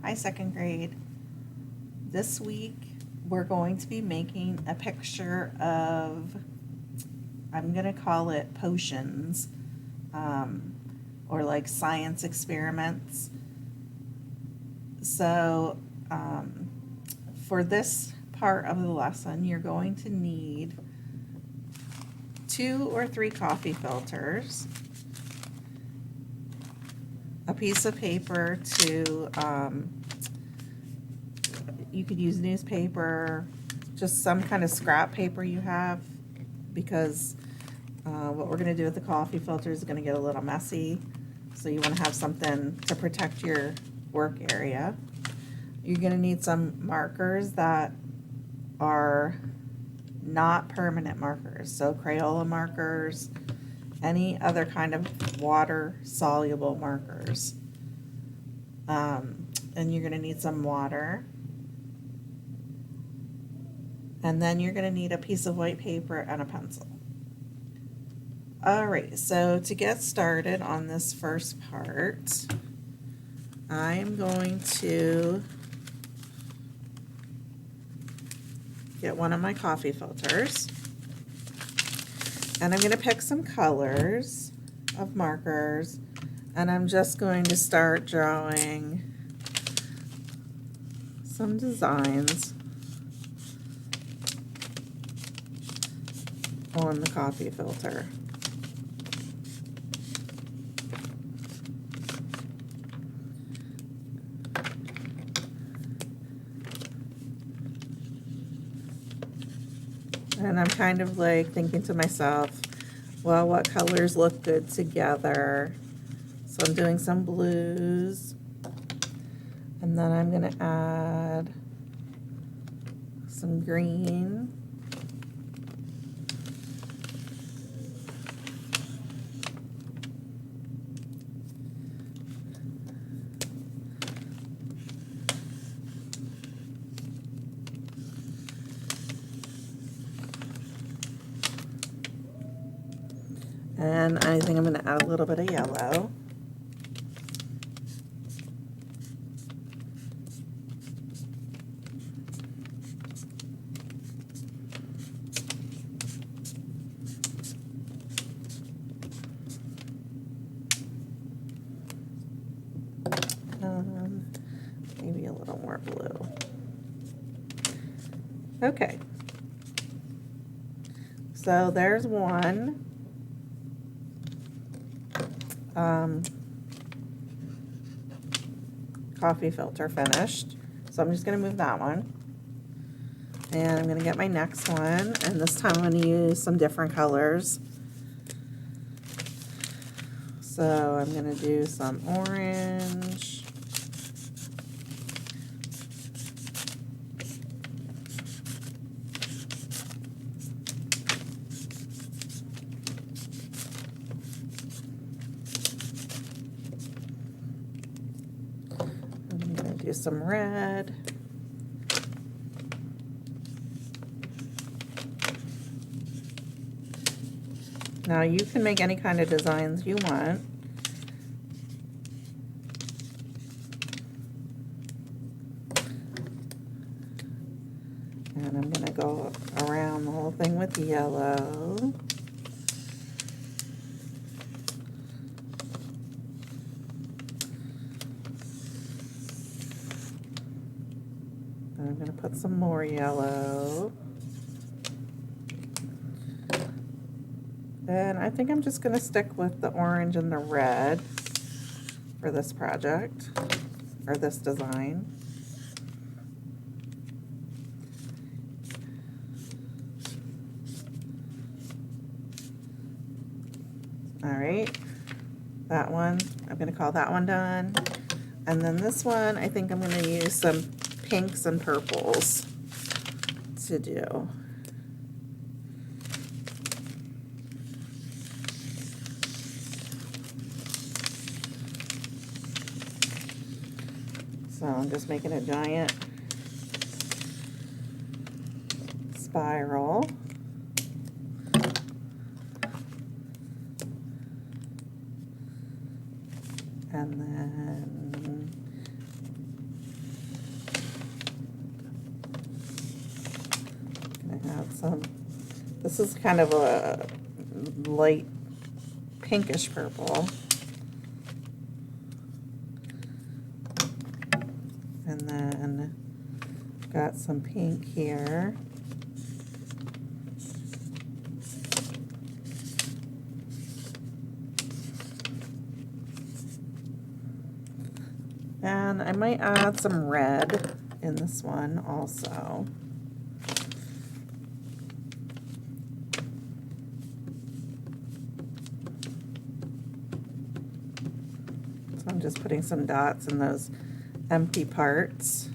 Hi, second grade. This week we're going to be making a picture of, I'm going to call it potions, or like science experiments. So, for this part of the lesson, you're going to need 2 or 3 coffee filters, a piece of paper you could use newspaper, just some kind of scrap paper you have, because what we're going to do with the coffee filter is going to get a little messy. So you want to have something to protect your work area. You're going to need some markers that are not permanent markers. So Crayola markers, any other kind of water-soluble markers. And you're going to need some water. And then you're going to need a piece of white paper and a pencil. All right, so to get started on this first part, I'm going to get one of my coffee filters, and I'm going to pick some colors of markers, and I'm just going to start drawing some designs on the coffee filter. And I'm kind of like thinking to myself, well, what colors look good together? So I'm doing some blues, and then I'm going to add some green. And I think I'm going to add a little bit of yellow. Maybe a little more blue. Okay. So there's one. Coffee filter finished. So I'm just going to move that one. And I'm going to get my next one. And this time I'm going to use some different colors. So I'm going to do some orange. I'm going to do some red. Now you can make any kind of designs you want. And I'm going to go around the whole thing with yellow. And I'm going to put some more yellow. And I think I'm just going to stick with the orange and the red for this project, or this design. All right, that one, I'm going to call that one done. And then this one, I think I'm going to use some pinks and purples to do. So I'm just making a giant spiral. And then some, this is kind of a light pinkish purple. And then got some pink here. And I might add some red in this one also. So I'm just putting some dots in those empty parts.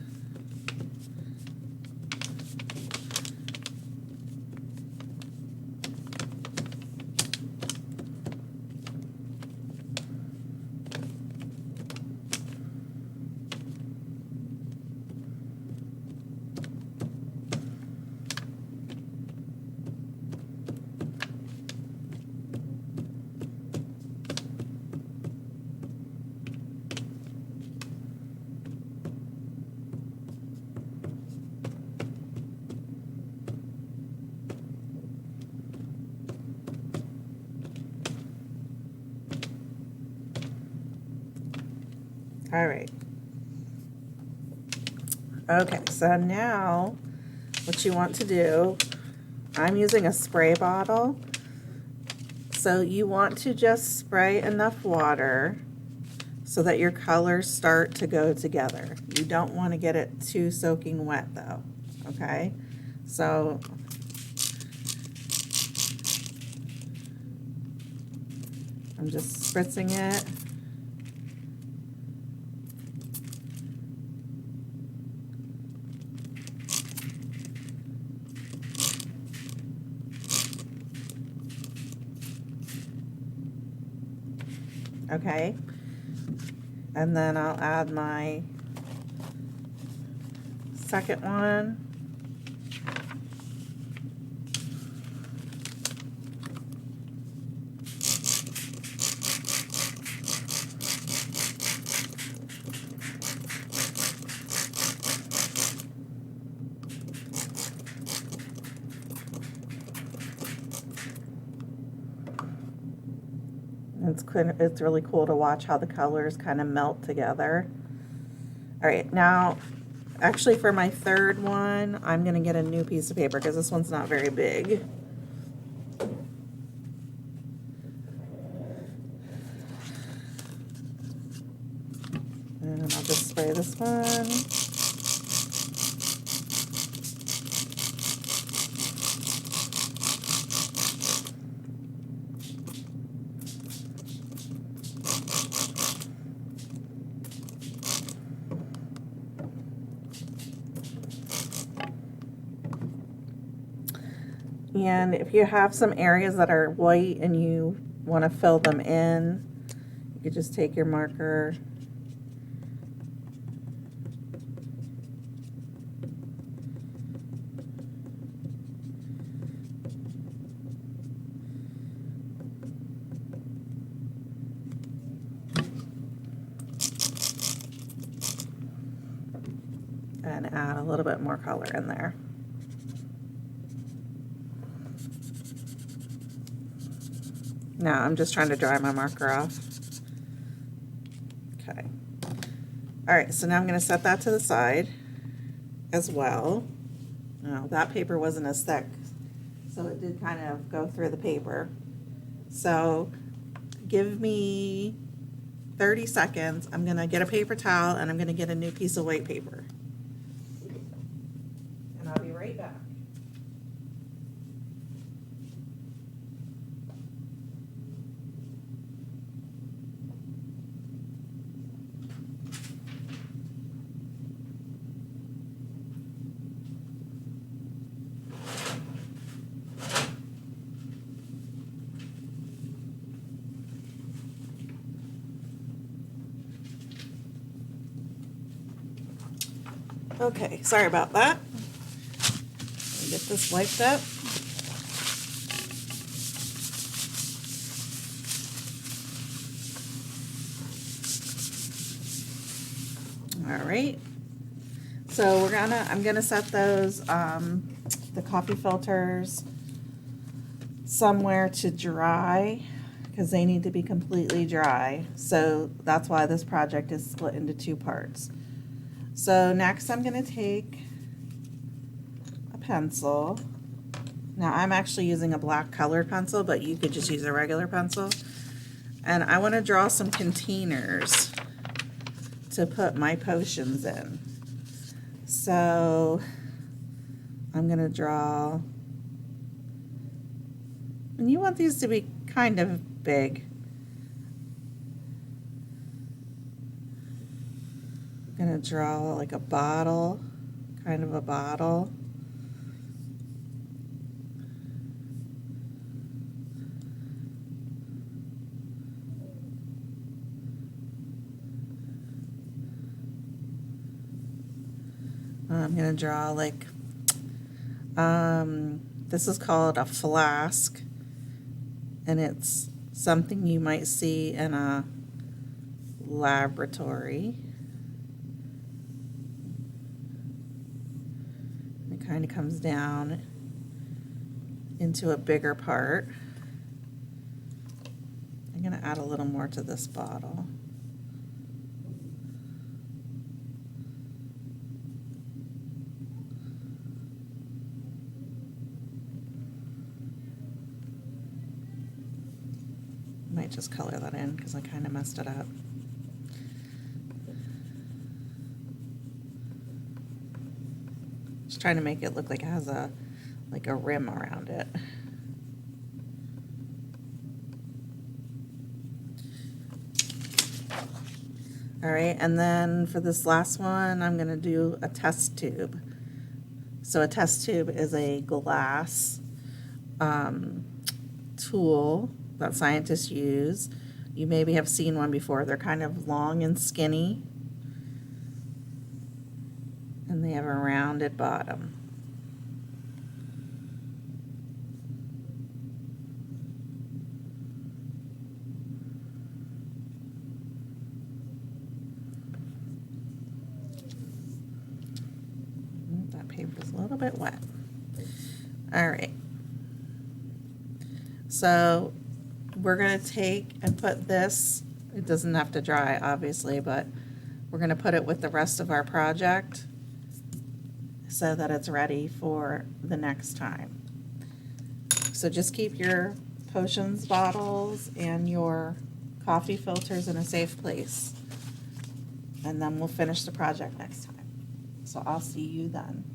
All right. Okay, so now what you want to do, I'm using a spray bottle. So you want to just spray enough water so that your colors start to go together. You don't want to get it too soaking wet though, okay? So I'm just spritzing it. Okay, and then I'll add my second one. It's really cool to watch how the colors kind of melt together. All right, now, actually for my third one, I'm gonna get a new piece of paper because this one's not very big. And I'll just spray this one. And if you have some areas that are white and you want to fill them in, you could just take your marker and add a little bit more color in there. Now I'm just trying to dry my marker off. Okay. All right, so now I'm going to set that to the side as well. Now that paper wasn't as thick, so it did kind of go through the paper. So give me 30 seconds. I'm going to get a paper towel and I'm going to get a new piece of white paper. And I'll be right back. Okay, sorry about that. Let me get this wiped up. All right. So I'm gonna set those the coffee filters somewhere to dry, because they need to be completely dry. So that's why this project is split into two parts. So next I'm going to take a pencil. Now I'm actually using a black colored pencil, but you could just use a regular pencil. And I want to draw some containers to put my potions in. So I'm going to draw, and you want these to be kind of big. I'm going to draw like a bottle, kind of a bottle. I'm going to draw like, this is called a flask, and it's something you might see in a laboratory. It kind of comes down into a bigger part. I'm going to add a little more to this bottle. Might just color that in because I kind of messed it up. Just trying to make it look like it has a rim around it. All right, and then for this last one, I'm going to do a test tube. So a test tube is a glass tool that scientists use. You maybe have seen one before. They're kind of long and skinny, and they have a rounded bottom. That paper's a little bit wet. All right. So we're going to take and put this, it doesn't have to dry obviously, but we're going to put it with the rest of our project so that it's ready for the next time. So just keep your potions bottles and your coffee filters in a safe place, and then we'll finish the project next time. So I'll see you then.